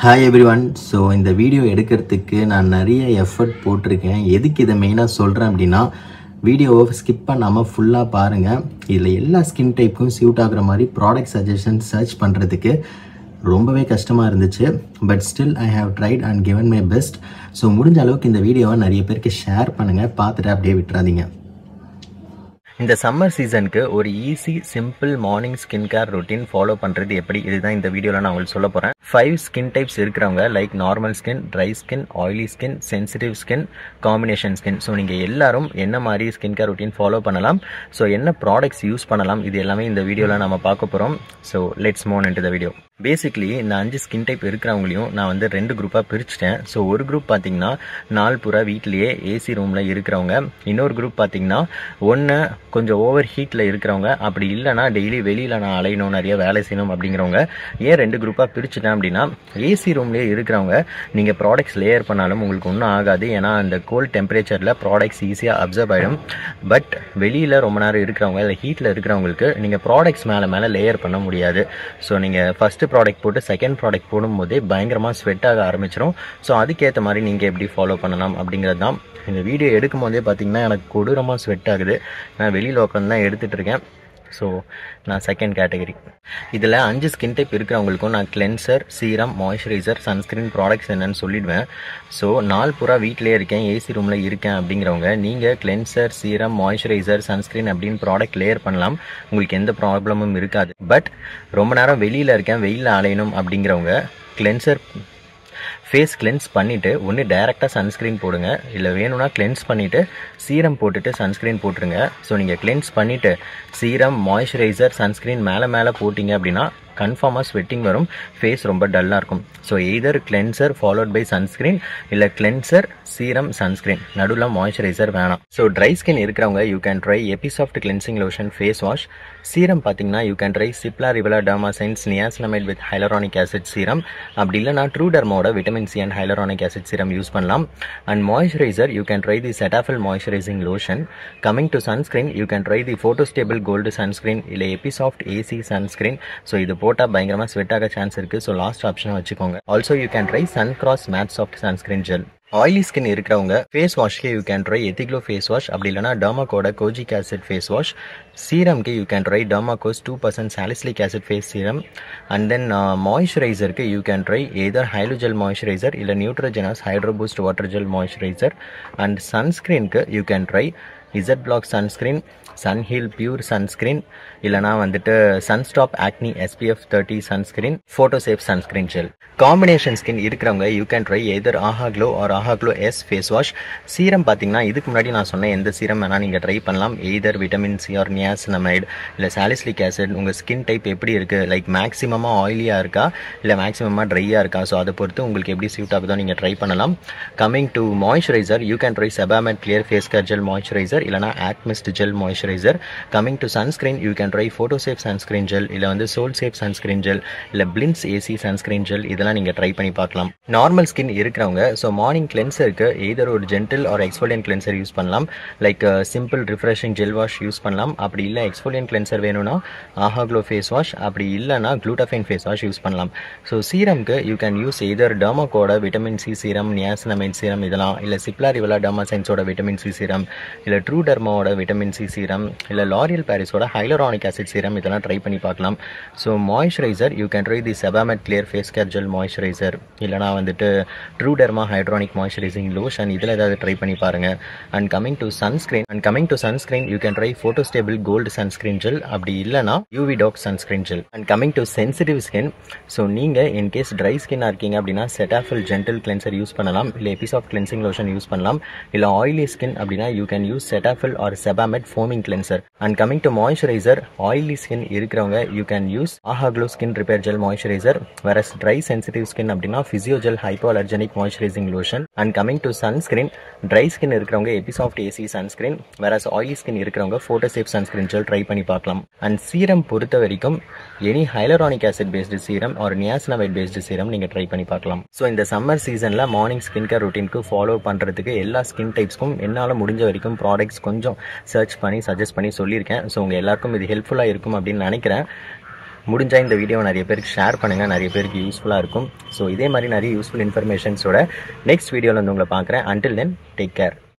Hi everyone. So இந்த video எடுக்கிறதுக்கு நான் நிறைய எஃபர்ட் போட்டிருக்கேன். எதுக்கு இதை மெயினாக சொல்கிறேன் அப்படின்னா, வீடியோவை ஸ்கிப் பண்ணாமல் ஃபுல்லாக பாருங்கள். இதில் எல்லா ஸ்கின் டைப்புக்கும் சூட் ஆகுற மாதிரி ப்ராடக்ட் சஜஷன் சர்ச் பண்ணுறதுக்கு ரொம்பவே கஷ்டமாக இருந்துச்சு. But still I have tried and given my best. So முடிஞ்ச அளவுக்கு இந்த வீடியோவை நிறைய பேருக்கு ஷேர் பண்ணுங்கள், பார்த்துட்டு அப்படியே விட்டுறாதீங்க. இந்த சம்மர் சீசனுக்கு ஒரு easy simple morning skin care routine follow பண்ணுறது எப்படி, இதுதான் இந்த வீடியோவில் நான் உங்களுக்கு சொல்ல போகிறேன். 5 ஸ்கின் டைப்ஸ் இருக்கிறவங்க, like normal skin, dry skin, oily skin, sensitive skin, combination skin. So நீங்கள் எல்லாரும் என்ன மாதிரி ஸ்கின் கேர் ரொட்டீன் ஃபாலோ பண்ணலாம், ஸோ என்ன ப்ராடக்ட்ஸ் யூஸ் பண்ணலாம், இது எல்லாமே இந்த வீடியோவில் நம்ம பார்க்க போகிறோம். So let's move into the video. Basically இந்த 5 ஸ்கின் டைப் இருக்கிறவங்களையும் நான் வந்து 2 குரூப்பாக பிரிச்சுட்டேன். ஸோ ஒரு குரூப் பார்த்தீங்கன்னா நாள் பூரா வீட்டிலேயே ஏசி ரூமில் இருக்கிறவங்க, இன்னொரு குரூப் பார்த்தீங்கன்னா ஒன்று கொஞ்சம் ஓவர் ஹீட்டில் இருக்கிறவங்க, அப்படி இல்லைனா டெய்லி வெளியில் நான் அலையணும், நிறைய வேலை செய்யணும் அப்படிங்கிறவங்க. ஏன் 2 குரூப்பாக பிரிச்சுட்டேன் அப்படின்னா, ஏசி ரூம்லேயே இருக்கிறவங்க நீங்கள் ப்ராடக்ட்ஸ் லேயர் பண்ணாலும் உங்களுக்கு ஒன்றும் ஆகாது, ஏன்னா அந்த கோல்ட் டெம்பரேச்சரில் ப்ராடக்ட்ஸ் ஈஸியாக அப்சர்வ் ஆகிடும். பட் வெளியில் ரொம்ப நேரம் இருக்கிறவங்க, இல்லை ஹீட்டில் இருக்கிறவங்களுக்கு நீங்கள் ப்ராடக்ட்ஸ் மேலே லேயர் பண்ண முடியாது. ஸோ நீங்கள் ஃபஸ்ட்டு ப்ராடக்ட் போட்டு செகண்ட் ப்ராடக்ட் போடும்போதே பயங்கரமாக ஸ்வெட் ஆக ஆரம்பிச்சிடும். ஸோ அதுக்கேற்ற மாதிரி நீங்கள் எப்படி ஃபாலோ பண்ணலாம் அப்படிங்கிறது தான். இந்த வீடியோ எடுக்கும் போதே பார்த்தீங்கன்னா எனக்கு கொடூரமாக ஸ்வெட் ஆகுது. நான் வெளியில் உட்காந்து தான் எடுத்துகிட்டு இருக்கேன். ஸோ நான் செகண்ட் கேட்டகரி. இதில் 5 ஸ்கின் டைப் இருக்கிறவங்களுக்கும் நான் cleanser, serum, moisturiser, sunscreen products என்னன்னு சொல்லிடுவேன். ஸோ நாள் பூரா வீட்டிலே இருக்கேன், ஏசி ரூமில் இருக்கேன் அப்படிங்கிறவங்க நீங்கள் கிளென்சர், சீரம், மாய்ஸ்சரைசர், சன்ஸ்கிரீன் அப்படின்னு ப்ராடக்ட் லேயர் பண்ணலாம். உங்களுக்கு எந்த ப்ராப்ளமும் இருக்காது. பட் ரொம்ப நேரம் வெளியில் இருக்கேன், வெயிலில் அலையணும் அப்படிங்கிறவங்க கிளென்சர் ஃபேஸ் கிளென்ஸ் பண்ணிவிட்டு ஒன்று டைரெக்டாக சன்ஸ்க்ரீன் போடுங்க, இல்லை வேணும்னா கிளென்ஸ் பண்ணிவிட்டு சீரம் போட்டுட்டு சன்ஸ்க்ரீன் போட்டுருங்க. ஸோ நீங்கள் கிளென்ஸ் பண்ணிவிட்டு சீரம், மாய்ஸ்சரைசர், சன்ஸ்க்ரீன் மேலே போட்டிங்க அப்படின்னா கன்ஃபார்மாக ஸ்வெட்டிங் வரும், ஃபேஸ் ரொம்ப டல்லாக இருக்கும். So either cleanser followed by sunscreen, இல்லை கிளென்சர், சீரம், சன்ஸ்க்ரீன், நடுவில் மாய்ஸ்சரைசர் வேணாம். ஸோ ட்ரை ஸ்கின் இருக்கிறவங்க you can try Episoft cleansing lotion face wash. Serum பார்த்தீங்கன்னா you can try Cipla Revela Dermasciences niacinamide with hyaluronic acid serum. அப்படி இல்லைனா ட்ரூடர்மோட vitamin C and hyaluronic acid serum use பண்ணலாம். And moisturiser you can try the Cetaphil moisturising lotion. Coming to sunscreen you can try the ஃபோட்டோஸ்டேபிள் gold sunscreen, இல்லை எபிசாஃப்ட் AC sunscreen. So இது போட்டால் பயங்கரமாக sweat ஆக chance இருக்குது. ஸோ லாஸ்ட் ஆப்ஷனை வச்சுக்கோங்க. Also you can try Suncros matte soft sunscreen gel. Oily skin இருக்கிறவங்க face வாஷ்க்கு you can try Ethiglo face wash, அப்படி இல்லைனா டர்மாகோட கோஜிக் ஆசிட் ஃபேஸ் வாஷ். சீரம்க்கு you can try Derma Co's 2% salicylic acid face serum. And then மாய்ஸ்சரைசருக்கு you can try either Hylogel moisturiser, இல்லை Neutrogena's hydro boost water gel moisturiser. And சன்ஸ்க்ரீனுக்கு you can try Z block sunscreen, Sunheal pure sunscreen, இல்லைனா வந்துட்டு சன்ஸ்டாப் acne SPF 30 sunscreen, Photosafe sunscreen gel. Combination skin இருக்கிறவங்க you can try either Aha Glow or Aha Glow S face wash. Serum பார்த்தீங்கன்னா இதுக்கு முன்னாடி நான் சொன்ன எந்த சீரம் வேணால் நீங்கள் ட்ரை பண்ணலாம். Either vitamin C or niacinamide, இல்லை சாலிசிலிக் ஆசிட். உங்கள் ஸ்கின் டைப் எப்படி இருக்குது, லைக் மேக்ஸிமமாக ஆயிலியாக இருக்கா, இல்லை மேக்ஸிமமாக ட்ரையாக இருக்கா, ஸோ அதை பொறுத்து உங்களுக்கு எப்படி சூட் ஆகுதோ நீங்கள் ட்ரை பண்ணலாம். Coming to moisturiser you can try Sebamed clear face care gel moisturiser, இல்லைனா Acmist gel moisturiser. Coming to sunscreen you can try Photosafe sunscreen gel, இல்லை வந்து சோல் சேஃப் சன்ஸ்க்ரீன் ஜெல், இல்லை பிளின்ஸ் ஏசி சன்ஸ்க்ரீன் ஜெல். இதெல்லாம் நீங்கள் try பண்ணி பார்க்கலாம். Normal skin இருக்கிறவங்க so morning கிளென்சருக்கு either ஒரு gentle R exfoliant cleanser use பண்ணலாம், like simple refreshing gel wash use பண்ணலாம். அப்படி இல்லை எக்ஸ்ஃபோலியன்ட் கிளென்சர் வேணும்னா ஆஹா க்ளோ ஃபேஸ் வாஷ், அப்படி இல்லைனா குளூட்டாஃபைன் ஃபேஸ் வாஷ் யூஸ் பண்ணலாம். ஸோ சீரம்க்கு யூ கேன் யூஸ் எய்தர் டர்மாகோட vitamin C serum, niacinamide serum இதெல்லாம், இல்லை சிப்லா ரிவலா டர்மாசைன்ஸோட விட்டமின் சி சீரம், இல்லை ட்ரூடர்மாவோட விட்டமின் சி சீரம், இல்லை லாரியல் பாரிஸோட ஹைலரானிக் ஆசிட் சீரம். இதெல்லாம் ட்ரை பண்ணி பார்க்கலாம். So moisturiser you can try the Sebamed clear face care gel moisturiser, இல்லைனா வந்துட்டு ட்ரூடர்மா ஹைட்ரானிக் மாய்ஸ்சரைசிங் லோஷன். இதில் ஏதாவது ட்ரை பண்ணி பாருங்கள். And coming to sunscreen you can try Photostable gold sunscreen gel, அப்படி இல்லைனா UV Doc sunscreen gel. And coming to sensitive skin, so நீங்கள் in case dry ஸ்கின்னாக இருக்கீங்க அப்படின்னா செட்டாஃபில் ஜென்டில் கிளென்சர் யூஸ் பண்ணலாம், இல்லை எபிசாஃப்ட் கிளென்சிங் லோஷன் யூஸ் பண்ணலாம். இல்லை ஆயிலி ஸ்கின் அப்படின்னா you can use Cetaphil or Sebamed foaming cleanser. And coming to moisturiser, oily skin இருக்கிறவங்க you can use Aha Glow skin repair gel moisturiser. வேற dry sensitive skin அப்படின்னா Physiogel hypoallergenic moisturising lotion. And coming to sunscreen, dry skin இருக்கிறவங்க Episoft AC sunscreen, வேற oily skin இருக்கிறவங்க Photosafe sunscreen gel try பண்ணி பார்க்கலாம். And serum பொறுத்த வரைக்கும் any hyaluronic acid based serum or niacinamide based serum நீங்கள் try பண்ணி பார்க்கலாம். ஸோ இந்த சம்மர் சீசனில் மார்னிங் ஸ்கின் கேர் ரொட்டீனுக்கு ஃபாலோ பண்ணுறதுக்கு எல்லா ஸ்கின் டைப்ஸ்க்கும் என்னால் முடிஞ்ச வரைக்கும் ப்ராடக்ட்ஸ் கொஞ்சம் சர்ச் பண்ணி சஜஸ்ட் பண்ணி சொல்லியிருக்கேன். ஸோ உங்கள் எல்லாருக்கும் இது ஹெல்ப்ஃபுல்லாக இருக்கும் அப்படின்னு நினைக்கிறேன். முடிஞ்சால் இந்த வீடியோவை நிறைய பேருக்கு ஷேர் பண்ணுங்கள், நிறைய பேருக்கு யூஸ்ஃபுல்லாக இருக்கும். ஸோ இதே மாதிரி நிறைய யூஸ்ஃபுல் இன்ஃபர்மேஷன்ஸோட நெக்ஸ்ட் வீடியோவில் வந்து உங்களை பார்க்குறேன். Until then take care.